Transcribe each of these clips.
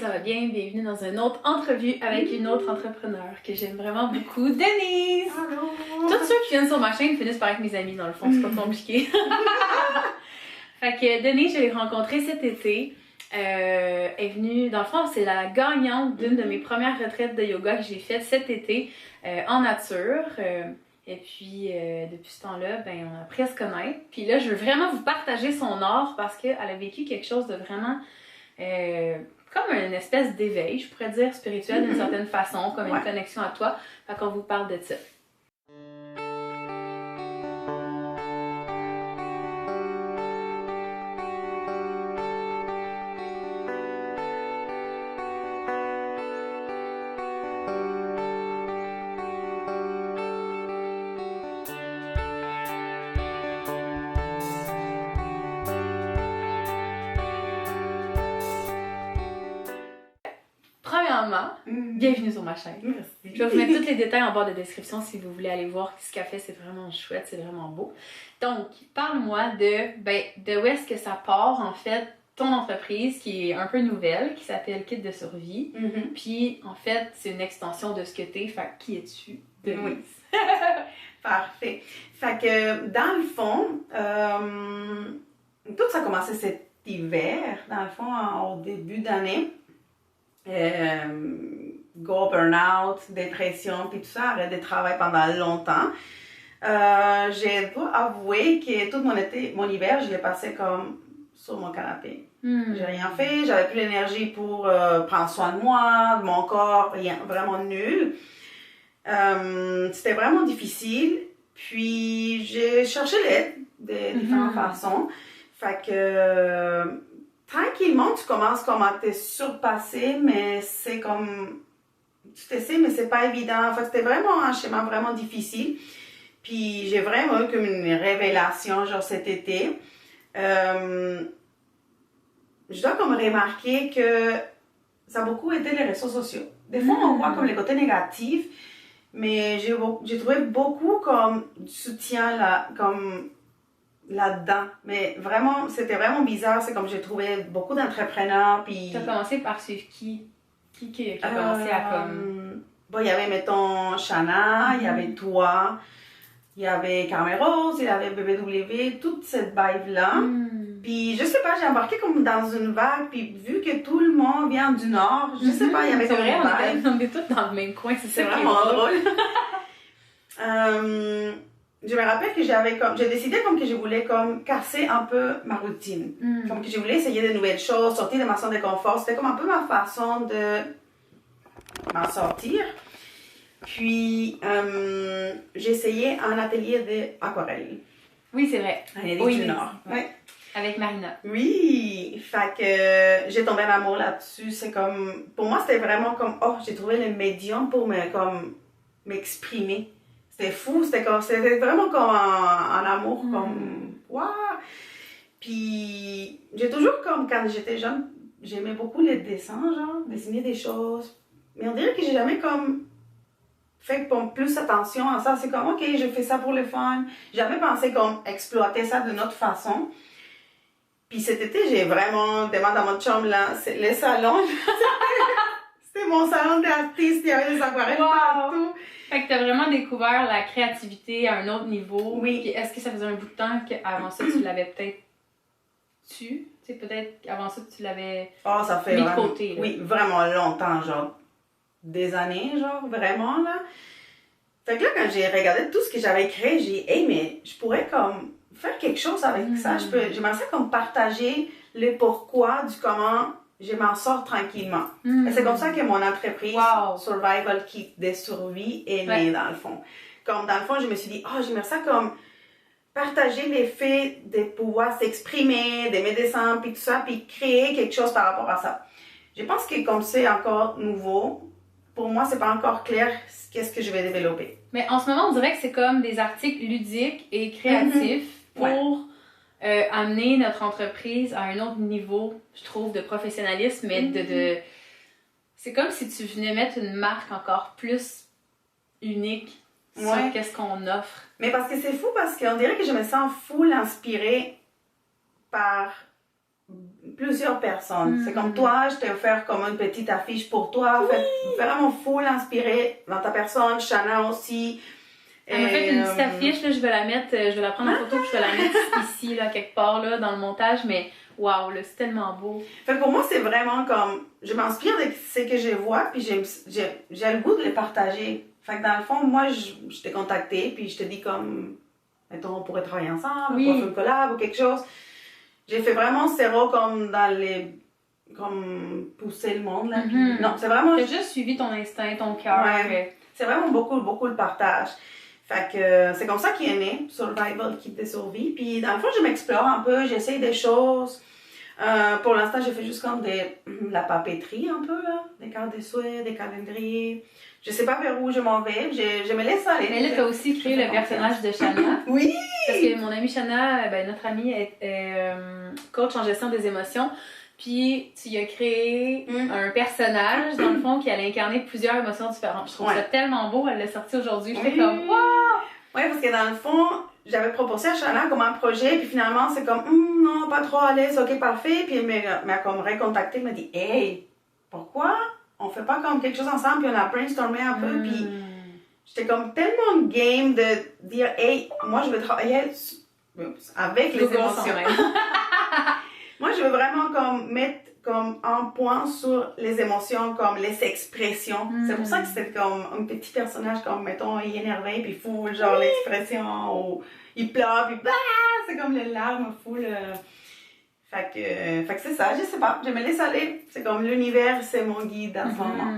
ça va bien? Bienvenue dans une autre entrevue avec une autre entrepreneur que j'aime vraiment beaucoup, Denise! Allô! Tous ceux qui viennent sur ma chaîne finissent par être mes amis, dans le fond, c'est pas compliqué. Fait que Denise, je l'ai rencontrée cet été. Est venue, dans le fond, c'est la gagnante d'une de mes premières retraites de yoga que j'ai faites cet été en nature. Et puis, depuis ce temps-là, ben, on a appris à se connaître. Puis là, je veux vraiment vous partager son art parce qu'elle a vécu quelque chose de vraiment comme une espèce d'éveil, je pourrais dire, spirituel d'une certaine façon, comme une connexion à toi. Fait qu'on vous parle de ça. Premièrement, bienvenue sur ma chaîne. Merci. Je vais vous mettre tous les détails en barre de description si vous voulez aller voir ce qu'elle fait. C'est vraiment chouette, c'est vraiment beau. Donc, parle-moi de où est-ce que ça part, en fait, ton entreprise qui est un peu nouvelle, qui s'appelle Kit de survie. Puis, en fait, c'est une extension de ce que t'es. Fait qui es-tu, Denise? Oui. Parfait. Fait que, dans le fond, tout ça a commencé cet hiver, dans le fond, au début d'année. Go burn-out, dépression, puis tout ça, arrêt de travail pendant longtemps. J'ai dû avouer que tout mon hiver, je l'ai passé comme sur mon canapé. J'ai rien fait, j'avais plus l'énergie pour prendre soin de moi, de mon corps, rien, vraiment nul. C'était vraiment difficile, puis j'ai cherché l'aide de différentes façons. Fait que tranquillement, tu commences comme à te surpasser, mais c'est comme... Tu t'essaies, mais c'est pas évident. En fait, c'était vraiment un schéma vraiment difficile. Puis j'ai vraiment eu comme une révélation, genre cet été. Je dois comme remarquer que ça a beaucoup aidé les réseaux sociaux. Des fois, on voit comme les côtés négatifs, mais j'ai trouvé beaucoup comme du soutien là, comme... là-dedans, mais vraiment, c'était vraiment bizarre, c'est comme j'ai trouvé beaucoup d'entrepreneurs, puis... T'as commencé par suivre qui? Qui a commencé à comme... Bon, il y avait, mettons, Shana, il y avait toi, il y avait Carmen Rose, il y avait BBW, toute cette vibe-là. Puis, je sais pas, j'ai embarqué comme dans une vague, puis vu que tout le monde vient du Nord, je sais pas, il y avait comme une vibe. On est tous dans le même coin, c'est vraiment drôle. Je me rappelle que j'ai décidé comme que je voulais comme casser un peu ma routine. Comme que je voulais essayer de nouvelles choses, sortir de ma zone de confort. C'était comme un peu ma façon de m'en sortir. Puis, j'ai essayé un atelier d'aquarelle. Oui, c'est vrai. À l'île du Nord. Ouais. Avec Marina. Oui, fait que j'ai tombé en amour là-dessus. C'est comme, pour moi, c'était vraiment comme, oh, j'ai trouvé le médium pour m'exprimer. C'était fou, c'était vraiment comme un amour, comme, waouh! Puis, j'ai toujours comme, quand j'étais jeune, j'aimais beaucoup les dessins, genre, dessiner des choses. Mais on dirait que j'ai jamais comme fait comme plus attention à ça. C'est comme, ok, je fais ça pour le fun. J'ai jamais pensé comme exploiter ça d'une autre façon. Puis cet été, j'ai vraiment demandé à mon chum, là, c'est le salon. C'était mon salon d'artiste, il y avait des aquarelles partout. Fait que t'as vraiment découvert la créativité à un autre niveau. Oui. Puis est-ce que ça faisait un bout de temps qu'avant ça, tu l'avais peut-être tu sais, peut-être qu'avant ça, tu l'avais ça fait mis de vraiment, côté. Là. Oui, vraiment longtemps, genre des années, genre vraiment, là. Fait que là, quand j'ai regardé tout ce que j'avais créé, j'ai dit, hey, mais je pourrais comme faire quelque chose avec ça. J'aimerais ça comme partager le pourquoi du comment je m'en sors tranquillement. Et c'est comme ça que mon entreprise Survival Kit de survie est née, dans le fond. Comme dans le fond, je me suis dit, j'aimerais ça comme partager l'effet de pouvoir s'exprimer, de mes dessins, puis tout ça, puis créer quelque chose par rapport à ça. Je pense que comme c'est encore nouveau, pour moi, c'est pas encore clair qu'est-ce que je vais développer. Mais en ce moment, on dirait que c'est comme des articles ludiques et créatifs pour amener notre entreprise à un autre niveau, je trouve, de professionnalisme, mais c'est comme si tu venais mettre une marque encore plus unique sur qu'est-ce qu'on offre. Mais parce que c'est fou, parce qu'on dirait que je me sens full inspirée par plusieurs personnes. C'est comme toi, je t'ai offert comme une petite affiche pour toi. Fait, vraiment full inspiré dans ta personne. Shana aussi. Elle m'a fait une petite affiche, là, je vais la mettre, je vais la prendre en photo, puis je vais la mettre ici, là, quelque part, là, dans le montage, mais waouh, là, c'est tellement beau. Fait que pour moi, c'est vraiment comme, je m'inspire de ce que je vois, puis j'ai le goût de les partager. Fait que dans le fond, moi, je t'ai contacté, puis je te dis comme, mettons, on pourrait travailler ensemble, on pourrait faire une collab ou quelque chose. J'ai fait vraiment zéro comme dans les, comme pousser le monde, là. Non, c'est vraiment... T'as juste suivi ton instinct, ton cœur. Ouais. C'est vraiment beaucoup, beaucoup le partage. Fait que c'est comme ça qu'il est né, Survival Kit de survie. Puis dans le fond, je m'explore un peu, j'essaye des choses. Pour l'instant, j'ai fait juste comme la papeterie un peu, là. Des cartes de souhait, des calendriers. Je sais pas vers où je m'en vais, je me laisse aller. Mais là, t'as aussi créé le personnage de Shana. Oui! Parce que mon amie Shana, notre amie, est coach en gestion des émotions. Puis tu y as créé un personnage, dans le fond, qui allait incarner plusieurs émotions différentes. Je trouve ça tellement beau, elle l'a sorti aujourd'hui. J'étais comme, waouh! Oui, parce que dans le fond, j'avais proposé à Shana comme un projet, puis finalement, c'est comme, non, pas trop à l'aise, ok, parfait. Puis elle m'a comme recontacté, elle m'a dit, hey, pourquoi on fait pas comme quelque chose ensemble, puis on a brainstormé un peu, puis j'étais comme tellement game de dire, hey, moi, je veux travailler avec les émotions. Moi, je veux vraiment comme mettre comme un point sur les émotions, comme les expressions. C'est pour ça que c'était comme un petit personnage, comme, mettons, il est énervé, puis full, genre, l'expression, ou il pleure, puis c'est comme les larmes, full. Fait que c'est ça, je sais pas, je me laisse aller. C'est comme l'univers, c'est mon guide en ce moment.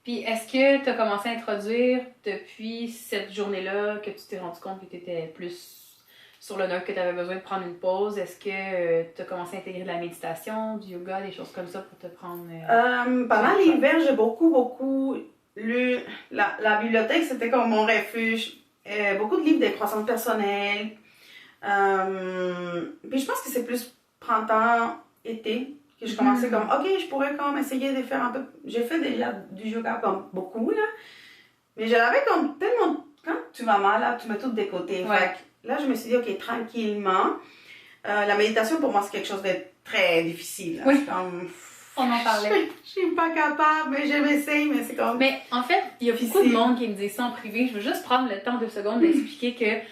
Puis est-ce que tu as commencé à introduire depuis cette journée-là que tu t'es rendu compte que tu étais plus sur le nerf, que tu avais besoin de prendre une pause? Est-ce que tu as commencé à intégrer de la méditation, du yoga, des choses comme ça pour te prendre... pendant l'hiver, j'ai beaucoup lu. La bibliothèque, c'était comme mon refuge. Beaucoup de livres de croissance personnelle. Puis je pense que c'est plus printemps, été, que je commençais comme, ok, je pourrais comme essayer de faire un peu... J'ai fait déjà du yoga comme beaucoup, là. Mais je l'avais comme tellement... Quand tu vas mal, là, tu mets tout de côté. Ouais. Fait que là, je me suis dit, ok, tranquillement. La méditation, pour moi, c'est quelque chose de très difficile. Là. Oui, comme... on en parlait. Je suis pas capable, mais je m'essaye, mais c'est comme... Mais en fait, il y a beaucoup de monde qui me dit ça en privé. Je veux juste prendre le temps 2 secondes d'expliquer que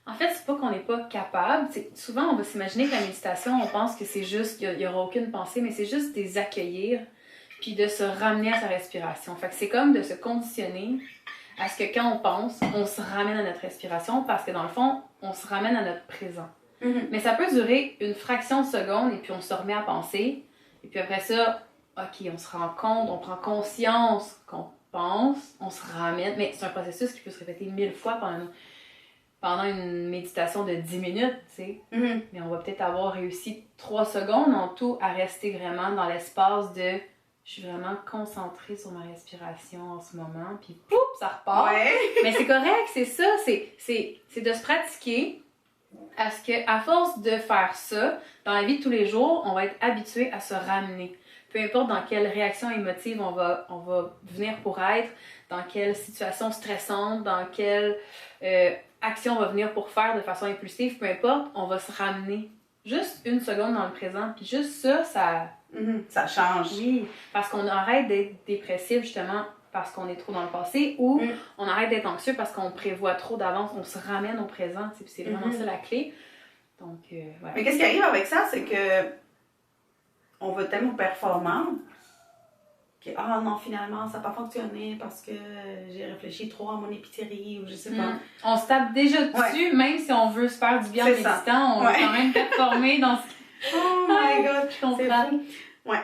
en fait, c'est pas qu'on n'est pas capable. Souvent, on va s'imaginer que la méditation, on pense que c'est juste, il n'y aura aucune pensée, mais c'est juste de les accueillir puis de se ramener à sa respiration. Fait que c'est comme de se conditionner à ce que quand on pense, on se ramène à notre respiration parce que dans le fond, on se ramène à notre présent. Mais ça peut durer une fraction de seconde et puis on se remet à penser. Et puis après ça, ok, on se rend compte, on prend conscience qu'on pense, on se ramène. Mais c'est un processus qui peut se répéter 1000 fois pendant une méditation de 10 minutes, tu sais. Mais on va peut-être avoir réussi 3 secondes en tout à rester vraiment dans l'espace de je suis vraiment concentrée sur ma respiration en ce moment, puis pouf, ça repart. Ouais. Mais c'est correct, c'est ça, c'est de se pratiquer à ce que, à force de faire ça, dans la vie de tous les jours, on va être habitué à se ramener. Peu importe dans quelle réaction émotive on va venir pour être, dans quelle situation stressante, dans quelle action on va venir pour faire de façon impulsive, peu importe, on va se ramener juste 1 seconde dans le présent. Puis juste ça, ça change. Oui, parce qu'on arrête d'être dépressif justement parce qu'on est trop dans le passé ou on arrête d'être anxieux parce qu'on prévoit trop d'avance, on se ramène au présent. C'est vraiment ça la clé. Donc, voilà. Mais qu'est-ce qui arrive avec ça, c'est que on veut tellement performant que non, finalement, ça n'a pas fonctionné parce que j'ai réfléchi trop à mon épicerie ou je sais pas. On se tape déjà dessus, même si on veut se faire du bien en méditant, on veut quand même performer dans ce... Oh my god, je comprends. Ouais.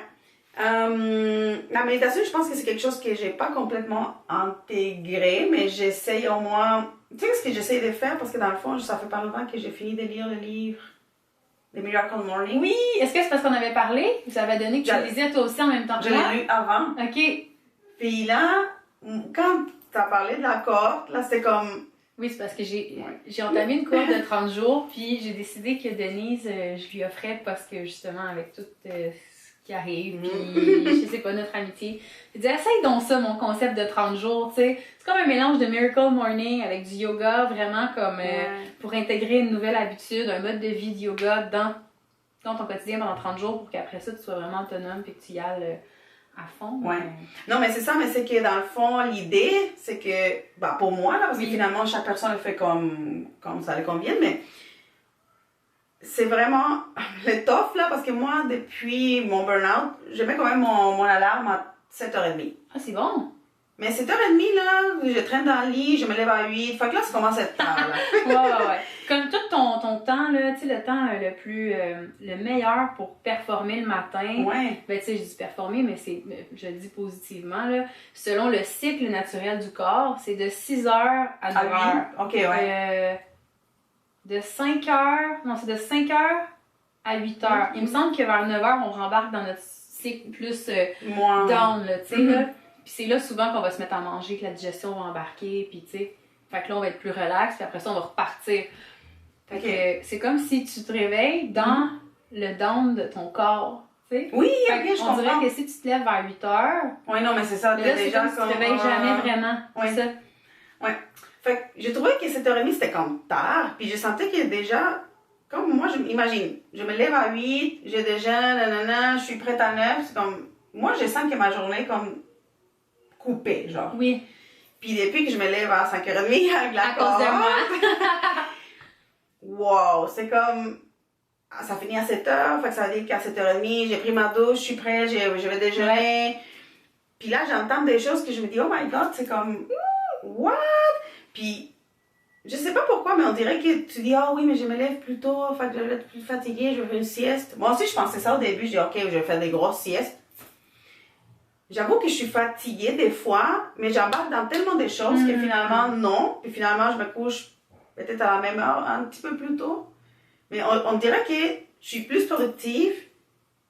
La méditation, je pense que c'est quelque chose que j'ai pas complètement intégré, mais j'essaye au moins... Tu sais ce que j'essaye de faire? Parce que dans le fond, ça fait pas longtemps que j'ai fini de lire le livre The Miracle Morning. Oui! Est-ce que c'est parce qu'on avait parlé? J'avais donné que tu le lisais toi aussi en même temps que moi? Je l'ai lu avant. OK. Puis là, quand t'as parlé de la cohorte, là, c'était comme... Oui, c'est parce que j'ai entamé une courbe de 30 jours, puis j'ai décidé que Denise, je lui offrais parce que justement, avec tout ce qui arrive, puis je sais pas, notre amitié, j'ai dit, essaye donc ça, mon concept de 30 jours, tu sais. C'est comme un mélange de Miracle Morning avec du yoga, vraiment comme pour intégrer une nouvelle habitude, un mode de vie de yoga dans dans ton quotidien pendant 30 jours pour qu'après ça, tu sois vraiment autonome et que tu y ailles à fond. Ouais. Non, mais c'est ça, mais c'est que dans le fond, l'idée, c'est que, bah, pour moi, là, parce que finalement, chaque personne le fait comme ça lui convient, mais c'est vraiment le tough, là, parce que moi, depuis mon burn-out, je mets quand même mon alarme à 7h30. Ah, c'est bon! Mais 7h30, là, je traîne dans le lit, je me lève à 8, fait que là, ça commence à être tard, là. ouais. Comme tout ton temps, là, tu sais, le temps le meilleur pour performer le matin. Ouais. Ben, tu sais, je dis performer, mais je le dis positivement, là. Selon le cycle naturel du corps, c'est de 6h à 9h. Ok, ouais. De 5h, non, c'est de 5h à 8h. Il me semble que vers 9h, on rembarque dans notre cycle plus down, là, tu sais, là. Puis c'est là souvent qu'on va se mettre à manger, que la digestion va embarquer, puis tu sais, fait que là on va être plus relax, puis après ça on va repartir. Fait que c'est comme si tu te réveilles dans le down de ton corps, tu sais. Oui, fait ok, je comprends. On dirait que si tu te lèves vers 8h, oui, non, mais c'est ça, là c'est comme si tu te réveilles jamais vraiment, c'est ça. Ouais. Fait que j'ai trouvé que 7h30 c'était comme tard, puis je sentais que déjà, comme moi, imagine, je me lève à 8, je déjeune, nanana, je suis prête à 9, c'est comme, moi je sens que ma journée est comme coupée, genre. Oui. Puis depuis que je me lève à 5h30 avec la à cause de moi. Wow, c'est comme, ça finit à 7h, fait que ça veut dire qu'à 7h30, j'ai pris ma douche, je suis prête, je vais déjeuner. Puis là, j'entends des choses que je me dis, oh my god, c'est comme, what? Puis, je sais pas pourquoi, mais on dirait que tu dis, ah oui, mais je me lève plus tôt, fait que je vais être plus fatiguée, je vais faire une sieste. Moi aussi, je pensais ça au début, je dis, ok, je vais faire des grosses siestes. J'avoue que je suis fatiguée des fois, mais j'embarque dans tellement de choses que finalement, non. Puis finalement, je me couche peut-être à la même heure, un petit peu plus tôt. Mais on dirait que je suis plus productive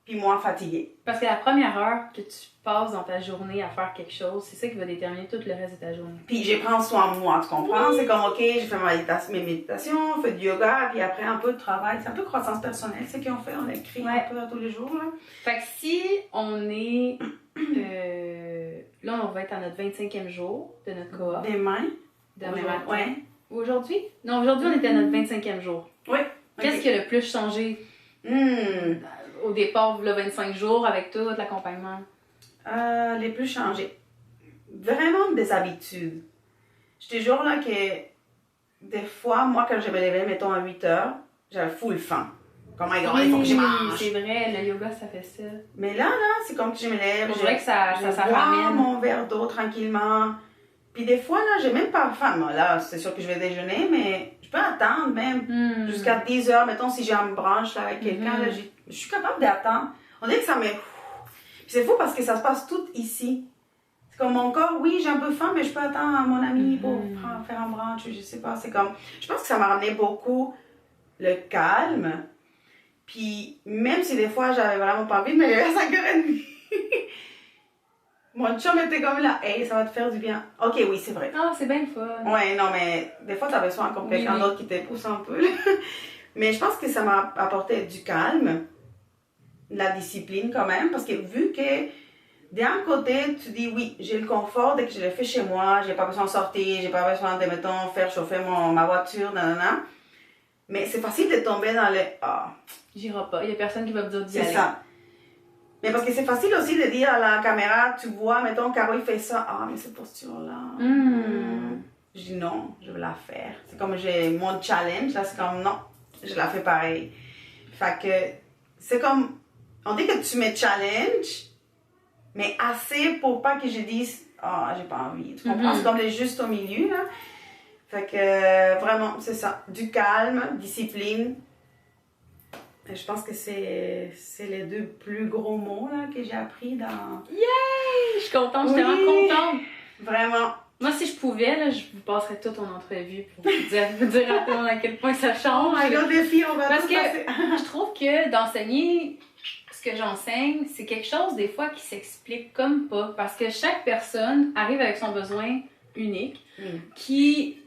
puis moins fatiguée. Parce que la première heure que tu passes dans ta journée à faire quelque chose, c'est ça qui va déterminer tout le reste de ta journée. Puis je prends soin de moi, tu comprends? Oui. C'est comme, ok, je fais mes méditations, je fais du yoga, puis après un peu de travail. C'est un peu croissance personnelle, c'est ce qu'on fait, on écrit un peu tous les jours. Là. Fait que si on est... là, on va être à notre 25e jour de notre cohorte. Demain? Demain. Ouais. Aujourd'hui? Non, aujourd'hui, on était à notre 25e jour. Oui. Qu'est-ce qui a le plus changé au départ, là, 25 jours, avec tout l'accompagnement? Les plus changés. Vraiment des habitudes. Je te jure là que des fois, moi, quand je me levais, mettons à 8h, j'avais full faim. Comme, il faut que je mange. C'est vrai, le yoga, ça fait ça. Mais là, c'est comme que je me lève. Je dirais que ça bois ramène. Mon verre d'eau tranquillement. Puis des fois, là, j'ai même pas faim. Bon, là, c'est sûr que je vais déjeuner, mais je peux attendre même jusqu'à 10h. Mettons, si j'ai une branche là, avec quelqu'un, là, je suis capable d'attendre. On dirait que ça me... Puis c'est fou parce que ça se passe tout ici. C'est comme mon corps, oui, j'ai un peu faim, mais je peux attendre mon ami pour faire un brunch, je sais pas. C'est comme... Je pense que ça m'a ramené beaucoup le calme. Puis même si des fois, j'avais vraiment pas envie de me lever à 5h30. Mon chum était comme là, hey, ça va te faire du bien. Ok, oui, c'est vrai. Ah, c'est bien le fun. Ouais, non, mais des fois, t'as besoin comme quelqu'un d'autre qui te pousse un peu. Mais je pense que ça m'a apporté du calme, de la discipline quand même, parce que vu que d'un côté, tu dis oui, j'ai le confort dès que je le fais chez moi, j'ai pas besoin de sortir, j'ai pas besoin de, mettons, faire chauffer ma voiture, nanana. Mais c'est facile de tomber dans le J'irai pas, il y a personne qui va me dire d'y aller. C'est ça. Mais parce que c'est facile aussi de dire à la caméra, tu vois, mettons, Caro, il fait ça. Ah, mais cette posture-là. Je dis non, je vais la faire. C'est comme j'ai mon challenge, là, c'est comme non, je la fais pareil. Fait que c'est comme, on dit que tu me challenges, mais assez pour pas que je dise, j'ai pas envie. Tu comprends? C'est comme le juste au milieu, là. Fait que vraiment, c'est ça. Du calme, discipline. Et je pense que c'est les deux plus gros mots là, que j'ai appris dans... Yay! Je suis contente, je suis tellement contente. Vraiment. Moi, si je pouvais, là, je vous passerais toute ton entrevue pour vous dire à tout le monde à quel point ça change. Le défi, on va Parce tout que passer. je trouve que d'enseigner ce que j'enseigne, c'est quelque chose des fois qui s'explique comme pas. Parce que chaque personne arrive avec son besoin unique qui...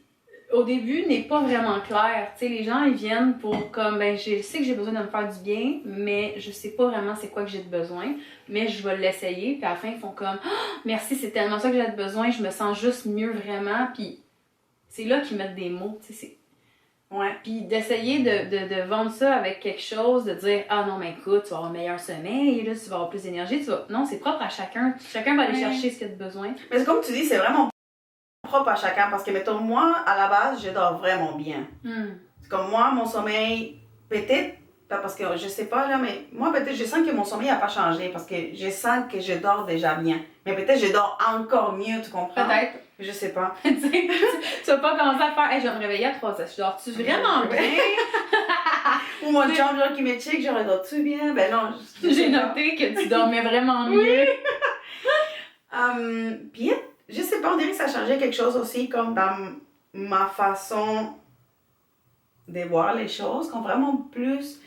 au début, n'est pas vraiment clair. Tu sais, les gens, ils viennent pour comme, ben, je sais que j'ai besoin de me faire du bien, mais je sais pas vraiment c'est quoi que j'ai de besoin, mais je vais l'essayer. Puis à la fin, ils font comme, merci, c'est tellement ça que j'ai de besoin, je me sens juste mieux vraiment. Puis c'est là qu'ils mettent des mots. Tu sais, Ouais. Puis d'essayer de vendre ça avec quelque chose, de dire « Ah non, mais écoute, tu vas avoir un meilleur sommeil, là, tu vas avoir plus d'énergie. » Non, c'est propre à chacun. Chacun va aller chercher ce qu'il a besoin. Mais comme tu dis, c'est vraiment propre à chacun. Parce que, mettons, moi, à la base, je dors vraiment bien. C'est comme moi, mon sommeil, peut-être, parce que je sais pas, là, mais moi, peut-être, je sens que mon sommeil n'a pas changé. Parce que je sens que je dors déjà bien. Mais peut-être, je dors encore mieux, tu comprends? Peut-être. Je sais pas. Tu vas pas commencer à faire « Hey, je vais me réveiller à 3 heures. Je dors-tu vraiment bien? » Ou mon chum, genre, qui me check, genre, dors-tu bien? Ben non, j'ai noté que tu dormais vraiment mieux. Puis, je sais pas, on dirait que ça a changé quelque chose aussi, comme dans ma façon de voir les choses, comme vraiment plus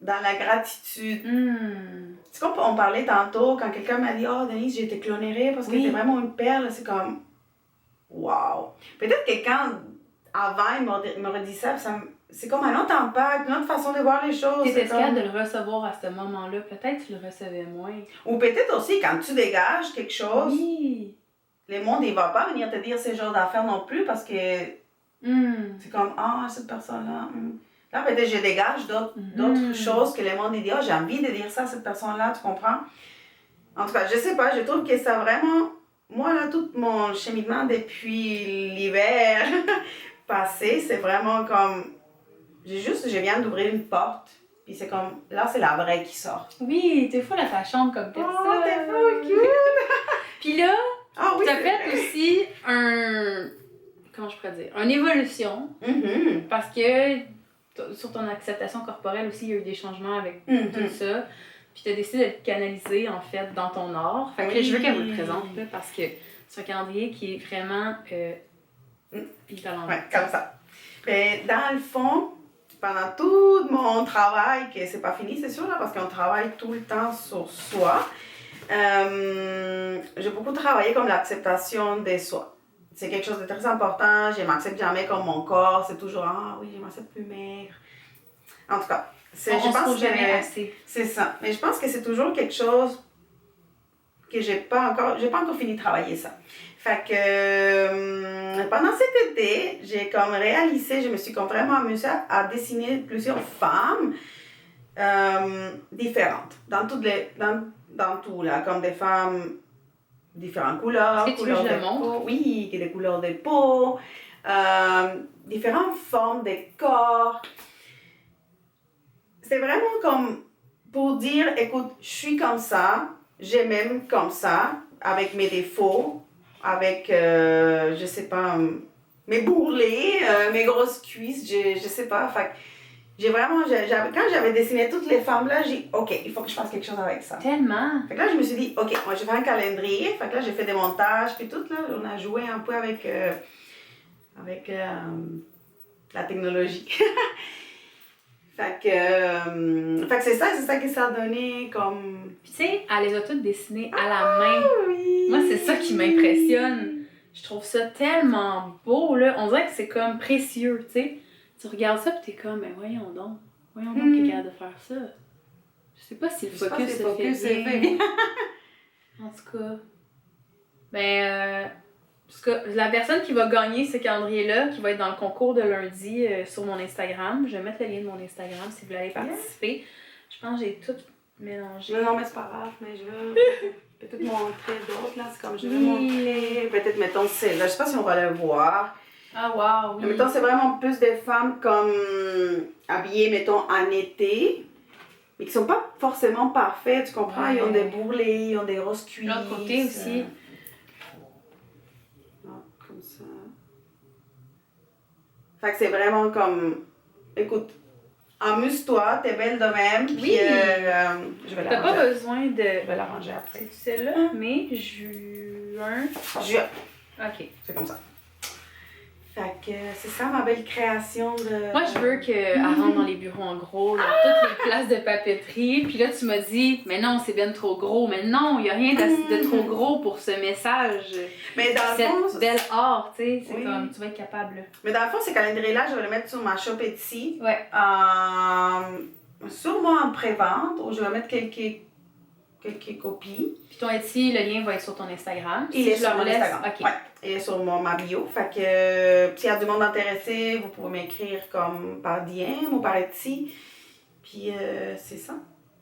dans la gratitude. C'est comme on parlait tantôt, quand quelqu'un m'a dit « Oh, Denise, j'ai été clonérée parce que t'es vraiment une perle. » C'est comme « Wow! » Peut-être que quand, avant, il m'aurait dit ça, c'est comme un autre impact, une autre façon de voir les choses. T'étais capable de le recevoir à ce moment-là. Peut-être que tu le recevais moins. Ou peut-être aussi, quand tu dégages quelque chose, oui. le monde, il va pas venir te dire ce genre d'affaires non plus parce que c'est comme « Ah, cette personne-là... Là, peut-être que je dégage d'autres choses que le monde dit « Oh, j'ai envie de dire ça à cette personne-là, tu comprends? » En tout cas, je sais pas, je trouve que ça vraiment... Moi, là, tout mon cheminement depuis l'hiver passé, c'est vraiment comme... Je viens d'ouvrir une porte, puis c'est comme... Là, c'est la vraie qui sort. Oui, t'es full à ta chambre comme personne. Oh, t'es full cute! Puis là, oui, t'as fait aussi comment je pourrais dire? Une évolution. Parce que sur ton acceptation corporelle aussi, il y a eu des changements avec tout ça. Puis t'as décidé de te canaliser, en fait, dans ton art. Fait que là, je veux qu'elle vous le présente, là, parce que c'est un calendrier qui est vraiment... ouais, comme ça. Mais dans le fond, pendant tout mon travail, que c'est pas fini, c'est sûr, là, parce qu'on travaille tout le temps sur soi, j'ai beaucoup travaillé comme l'acceptation de soi. C'est quelque chose de très important. Je ne m'accepte jamais comme mon corps. C'est toujours « Ah oui, je m'accepte plus maigre. » En tout cas, je pense que jamais assez. C'est ça. Mais je pense que c'est toujours quelque chose que j'ai pas encore fini de travailler ça. Fait que pendant cet été, j'ai comme réalisé, je me suis comme vraiment amusée à dessiner plusieurs femmes différentes. Dans tout, là, comme des femmes différentes couleurs. Est-ce que tu veux que je le montre? Oui, des couleurs de peau, différentes formes de corps. C'est vraiment comme pour dire, écoute, je suis comme ça, j'ai même comme ça, avec mes défauts, avec, je sais pas, mes bourrelets, mes grosses cuisses, je sais pas. Fait j'ai vraiment, quand j'avais dessiné toutes les femmes-là, j'ai dit, OK, il faut que je fasse quelque chose avec ça. Tellement. Fait que là, je me suis dit, OK, moi, je vais faire un calendrier. Fait que là, j'ai fait des montages, puis tout, là, on a joué un peu avec la technologie. Fait que c'est ça que ça a donné comme... Puis tu sais, elle les a toutes dessinées à la main. Oui. Moi, c'est ça qui m'impressionne. Je trouve ça tellement beau, là. On dirait que c'est comme précieux, tu sais. Tu regardes ça, puis t'es comme, mais voyons donc qu'il est capable de faire ça. Je sais pas si le focus se fait bien. En tout cas. Parce que la personne qui va gagner ce calendrier-là, qui va être dans le concours de lundi sur mon Instagram, je vais mettre le lien de mon Instagram si vous voulez aller participer. Je pense que j'ai tout mélangé. Non, mais c'est pas grave, mais je veux peut-être montrer d'autres, là. C'est comme je veux montrer. Peut-être, mettons, celle-là. Je sais pas si on va le voir. Ah, wow, oui. Mettons, c'est vraiment plus des femmes comme habillées, mettons, en été, mais qui sont pas forcément parfaites, tu comprends? Ouais. Ils ont des bourrelets, ils ont des grosses cuisses. L'autre côté aussi. Comme ça. Fait que c'est vraiment comme, écoute, amuse-toi, t'es belle de même. Oui. Puis, je vais l'arranger. T'as pas besoin de... Je vais l'arranger après. C'est celle-là, mais juin. Ok. C'est comme ça. Fait que c'est ça ma belle création de... Moi, je veux qu'elle rentre dans les bureaux en gros, dans toutes les places de papeterie. Puis là, tu m'as dit, mais non, c'est bien trop gros. Mais non, il n'y a rien de trop gros pour ce message. Mais dans le fond... belle art, tu sais, c'est comme, tu vas être capable. Là. Mais dans le fond, ces calendriers-là, je vais le mettre sur ma shop Etsy. Ouais. Sûrement en pré-vente, ou je vais mettre quelques quelques copies. Puis ton Etsy, le lien va être sur ton Instagram. Il Si est je sur le mon laisse, Instagram. ok. Ouais, il est sur ma bio. Fait que s'il y a du monde intéressé, vous pouvez m'écrire comme par DM ou par Etsy. Puis c'est ça.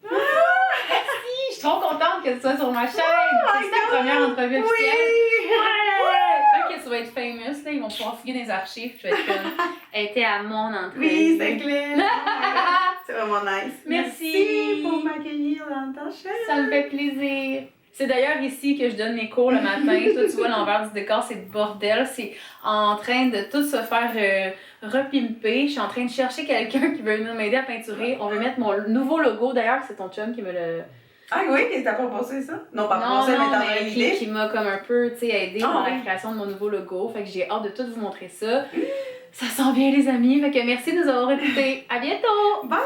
Je suis trop contente que tu sois sur ma chaîne. C'est ta première entrevue officielle. Quand que tu vas être famous, là, ils vont pouvoir fouiller dans les archives. Je vais être comme, elle était à mon entrevue. Oui, c'est clair. C'est vraiment nice. Merci pour m'accueillir dans ta chaîne. Ça me fait plaisir. C'est d'ailleurs ici que je donne mes cours le matin. Toi, tu vois, l'envers du décor, c'est le bordel. C'est en train de tout se faire repimper. Je suis en train de chercher quelqu'un qui veut venir m'aider à peinturer. On veut mettre mon nouveau logo. D'ailleurs, c'est ton chum qui me le... Ah oui, t'as pas pensé ça? Non, pas pensé, mais t'as mais l'idée. qui m'a comme un peu, tu sais, aidé dans la création de mon nouveau logo. Fait que j'ai hâte de tout vous montrer ça. Ça sent bien, les amis. Fait que merci de nous avoir écoutés. À bientôt! Bye!